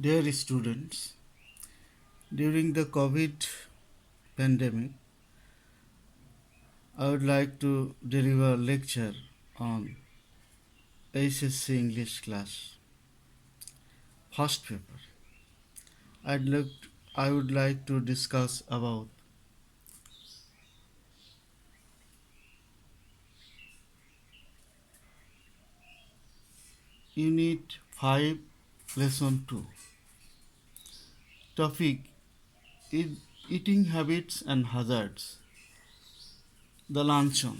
Dear students, during the COVID pandemic, I would like to deliver a lecture on SSC English class, first paper. I'd like, I would like to discuss about Unit 5, Lesson 2. Topic: Eating Habits and Hazards. The Luncheon.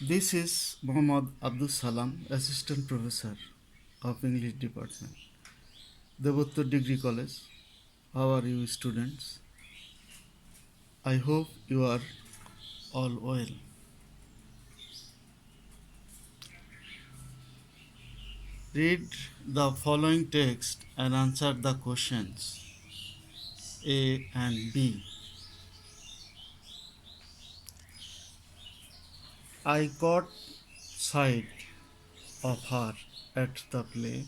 This is Muhammad Abdus Salam, Assistant Professor of English Department, DEBOTTOR Degree College. How are you, students? I hope you are all well. Read the following text and answer the questions A and B. I caught sight of her at the play,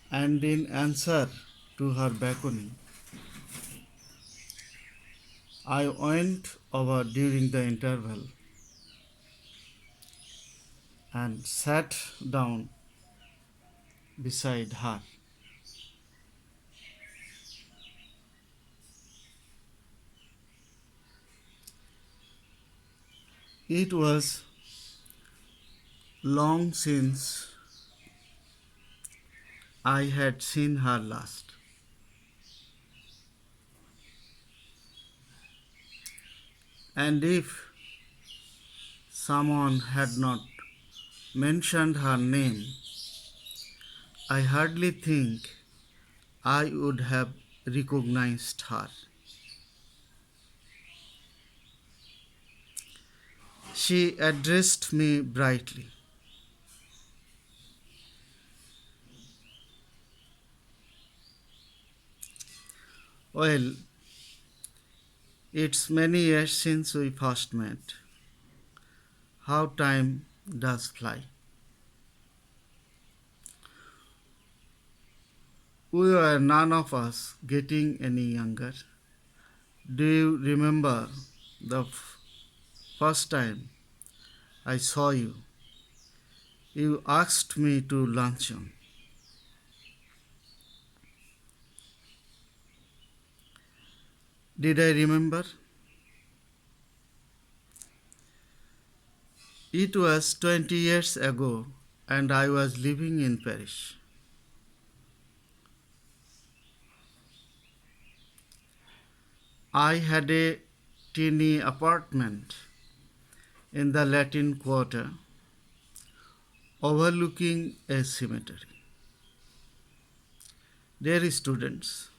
and in answer to her beckoning, I went over during the interval and sat down beside her. It was long since I had seen her last. And if someone had not mentioned her name, I hardly think I would have recognized her. She addressed me brightly. Well, it's many years since we first met. How time does fly. We were none of us getting any younger. Do you remember the first time I saw you? You asked me to luncheon. Did I remember? It was 20 years ago and I was living in Paris. I had a teeny apartment in the Latin Quarter overlooking a cemetery. Dear students,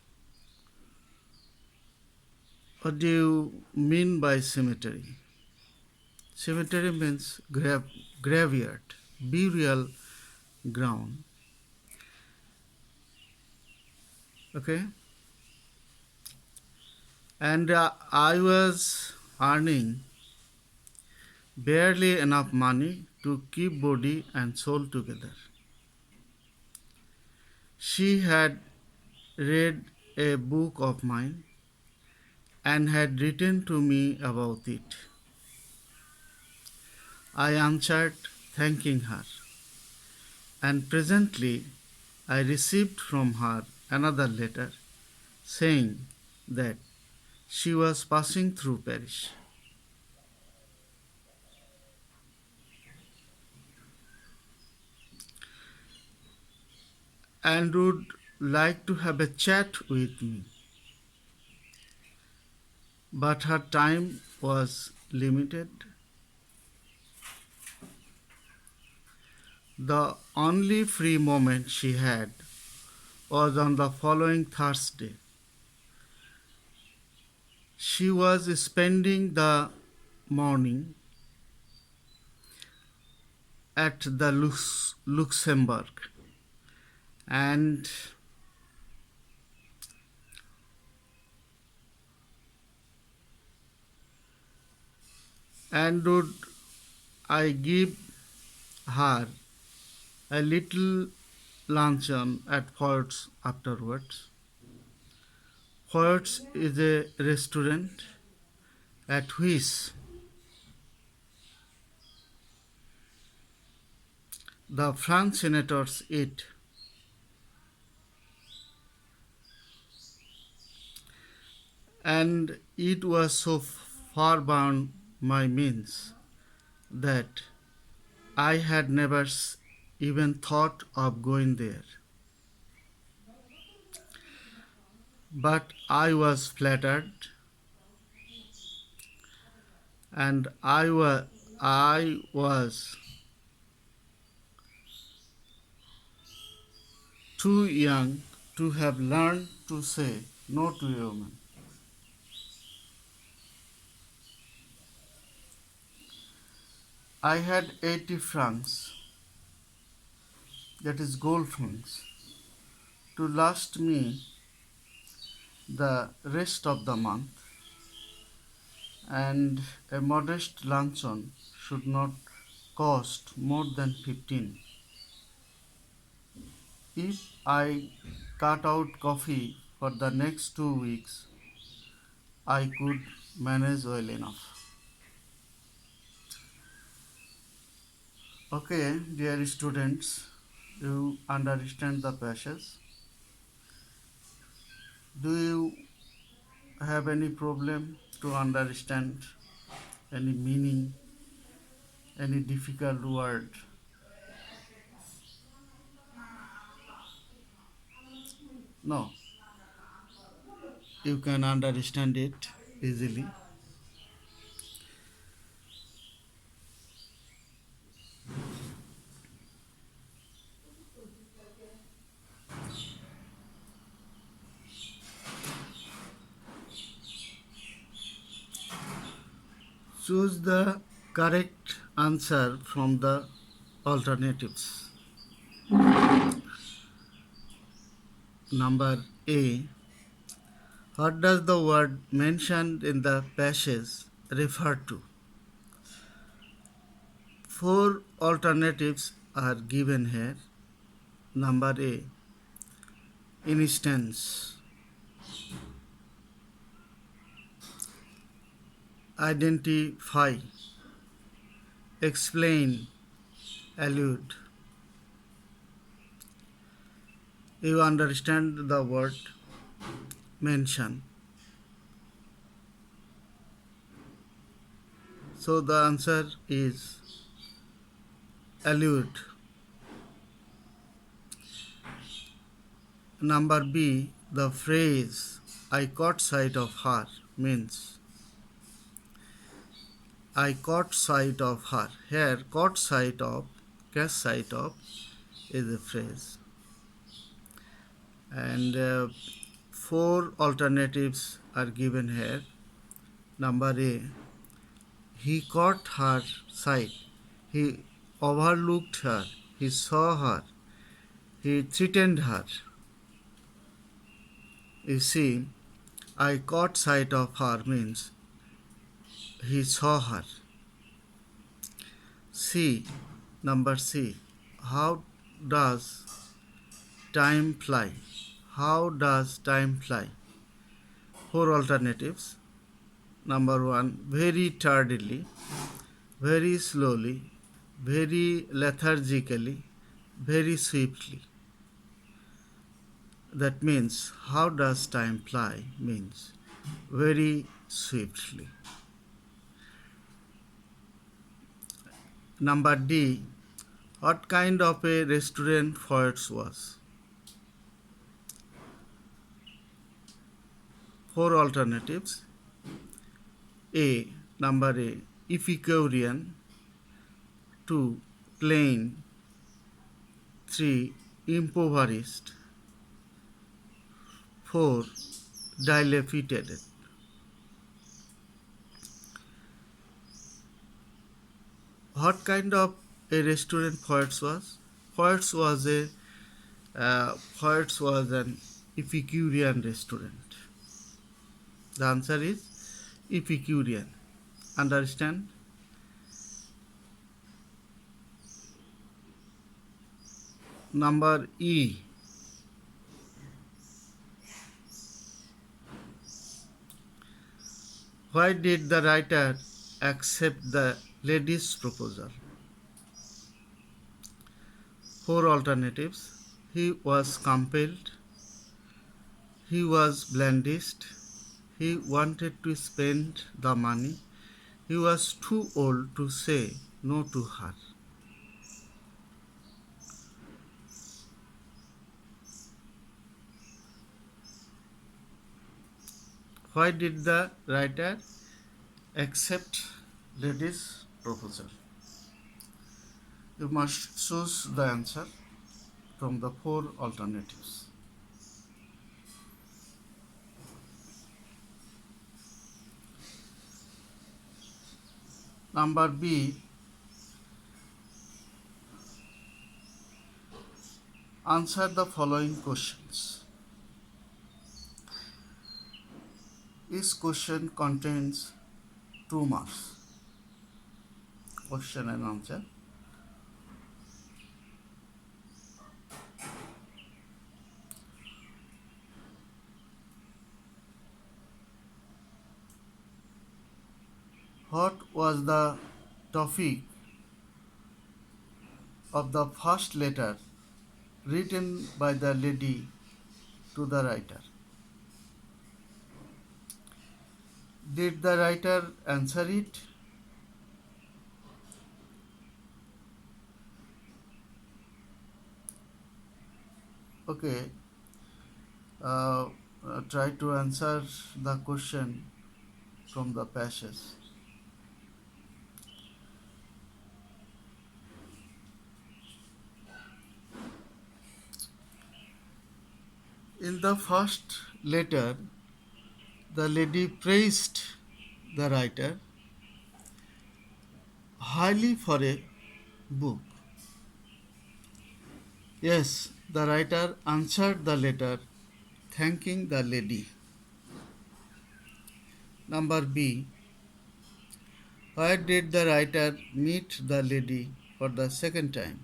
what do you mean by cemetery? Cemetery means graveyard, burial ground. Okay? And I was earning barely enough money to keep body and soul together. She had read a book of mine and had written to me about it. I answered, thanking her, and presently I received from her another letter saying that she was passing through Paris. And would like to have a chat with me. But her time was limited. The only free moment she had was on the following Thursday. She was spending the morning at the Luxembourg and would I give her a little luncheon at Ford's afterwards. Ford's is a restaurant at which the French senators eat, and it was so far beyond my means that I had never even thought of going there. But I was flattered, and I was too young to have learned to say no to a woman. I had 80 francs, that is gold francs, to last me the rest of the month, and a modest luncheon should not cost more than 15. If I cut out coffee for the next 2 weeks, I could manage well enough. Okay, dear students, you understand the passage. Do you have any problem to understand any meaning, any difficult word? No, you can understand it easily. Choose the correct answer from the alternatives. Number A. What does the word mentioned in the passage refer to? Four alternatives are given here. Number A. Instance. Identify. Explain. Allude. You understand the word mention. So the answer is allude. Number B, the phrase I caught sight of her means I caught sight of her. Here, caught sight of, catch sight of is a phrase. And four alternatives are given here. Number A, he caught her sight. He overlooked her. He saw her. He threatened her. You see, I caught sight of her means he saw her. C. Number C. How does time fly? How does time fly? Four alternatives. Number one, very tardily, very slowly, very lethargically, very swiftly. That means, how does time fly means very swiftly. Number D, what kind of a restaurant Ford's was? Four alternatives. A. Number A, Epicurean. 2. Plain. 3. Impoverished. 4. Dilapidated. What kind of a restaurant Ford's was? Ford's was an Epicurean restaurant. The answer is Epicurean. Understand? Number E. Why did the writer accept the lady's proposal? Four alternatives. He was compelled, he was blandished, he wanted to spend the money, he was too old to say no to her. Why did the writer accept lady's proposal? You must choose the answer from the four alternatives. Number B. Answer the following questions. Each question contains 2 marks. Question and answer. What was the topic of the first letter written by the lady to the writer? Did the writer answer it? Okay, uh, try to answer the question from the passage. In the first letter, the lady praised the writer highly for a book. Yes, the writer answered the letter thanking the lady. Number B. Where did the writer meet the lady for the second time?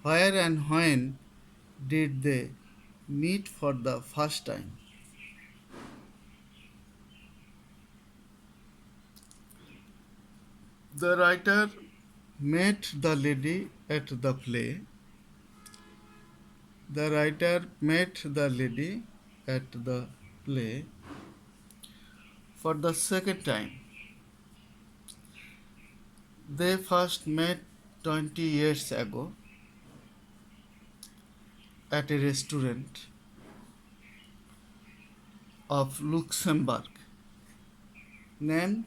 Where and when did they meet for the first time? The writer met the lady at the play. The writer met the lady at the play for the second time. They first met 20 years ago at a restaurant of Luxembourg named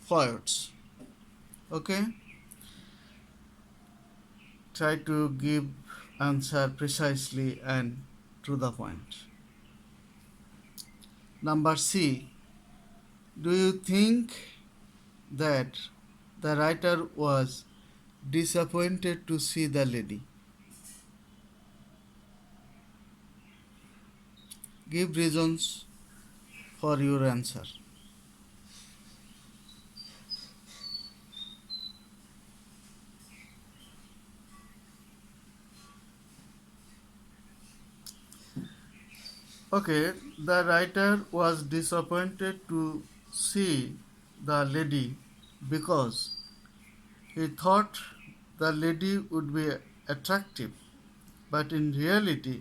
Foyot's. Okay? Try to give answer precisely and to the point. Number C. Do you think that the writer was disappointed to see the lady? Give reasons for your answer. Okay, the writer was disappointed to see the lady because he thought the lady would be attractive, but in reality,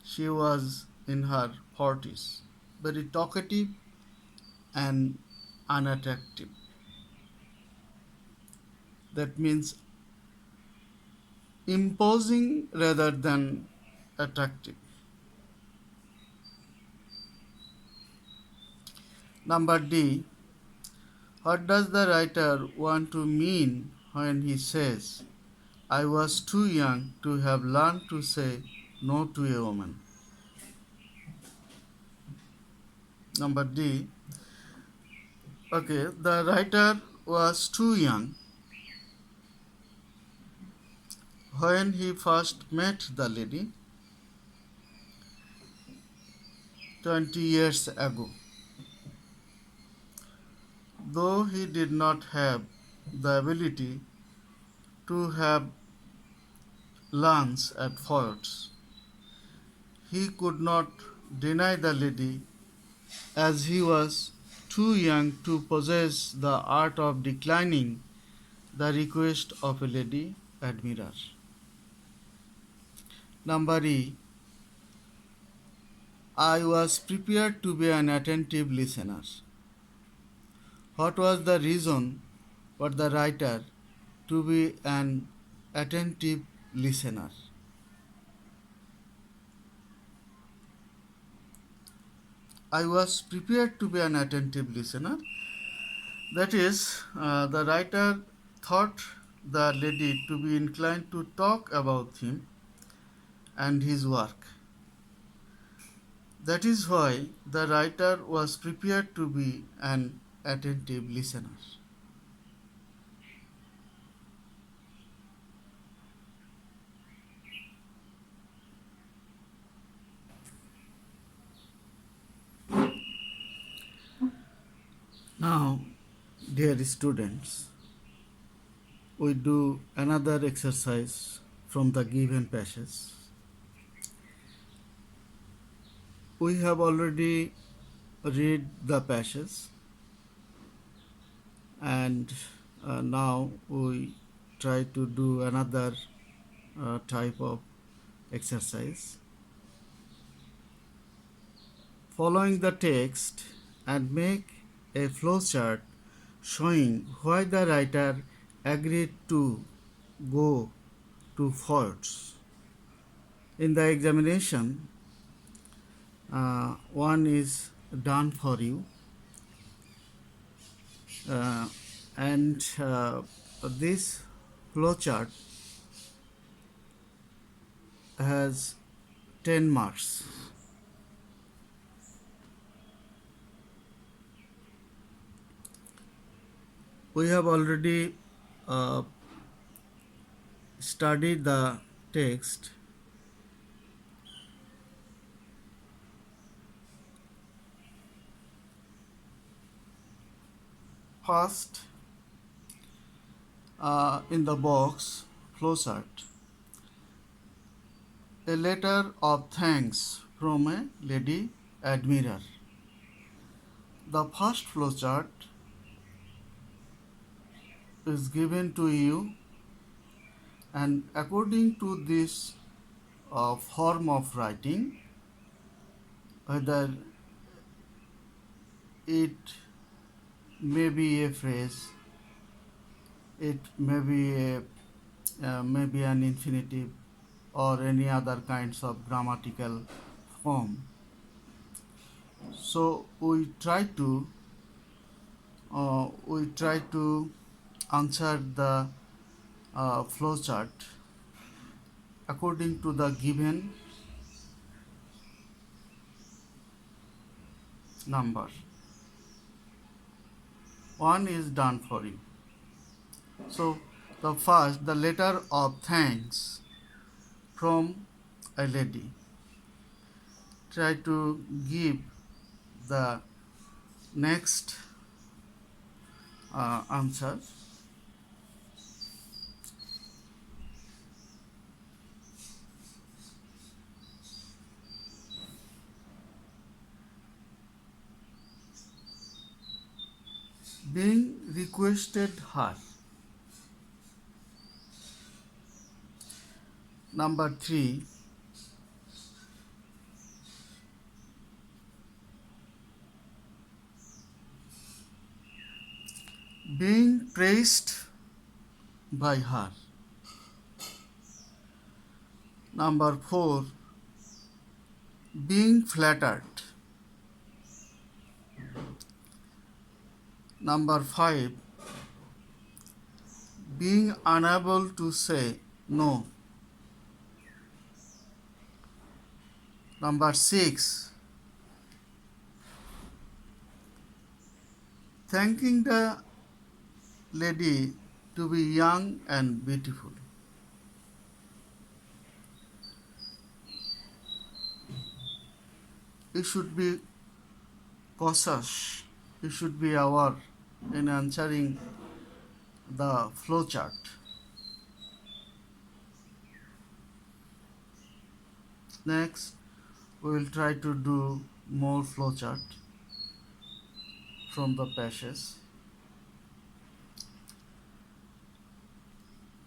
she was in her 40s, very talkative and unattractive. That means imposing rather than attractive. Number D. What does the writer want to mean when he says, I was too young to have learned to say no to a woman? Number D. Okay, the writer was too young when he first met the lady 20 years ago. Though he did not have the ability to have lunch at Ford's. He could not deny the lady, as he was too young to possess the art of declining the request of a lady admirer. Number E. I was prepared to be an attentive listener. What was the reason for the writer to be an attentive listener? I was prepared to be an attentive listener. That is, the writer thought the lady to be inclined to talk about him and his work. That is why the writer was prepared to be an attentive listener. Now, dear students, we do another exercise from the given passage. We have already read the passage, and now we try to do another type of exercise. Following the text and make a flowchart showing why the writer agreed to go to Ford's. In the examination, one is done for you, and this flowchart has 10 marks. We have already studied the text. First, in the box flowchart, a letter of thanks from a lady admirer. The first flowchart is given to you, and according to this form of writing, whether it may be a phrase, it may be maybe an infinitive or any other kinds of grammatical form. So we try to answer the flowchart according to the given number. One is done for you. So the first, the letter of thanks from a lady. Try to give the next answer. Being requested her. Number 3, being praised by her. Number 4, being flattered. Number 5, being unable to say no. Number 6, thanking the lady to be young and beautiful. You should be cautious. You should be aware in answering the flowchart. Next, we will try to do more flowchart from the passage.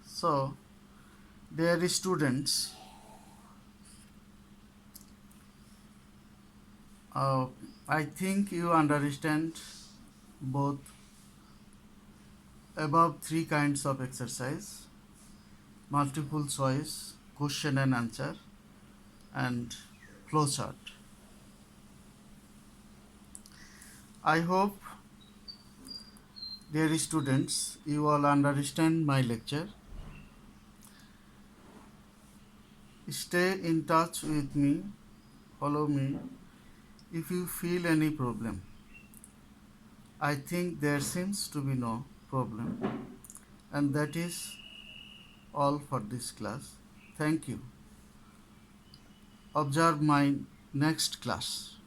So, dear students, I think you understand both above three kinds of exercise: multiple choice, question and answer, and flowchart. I hope, dear students, you all understand my lecture. Stay in touch with me, follow me if you feel any problem. I think there seems to be no problem, and that is all for this class. Thank you. Observe my next class.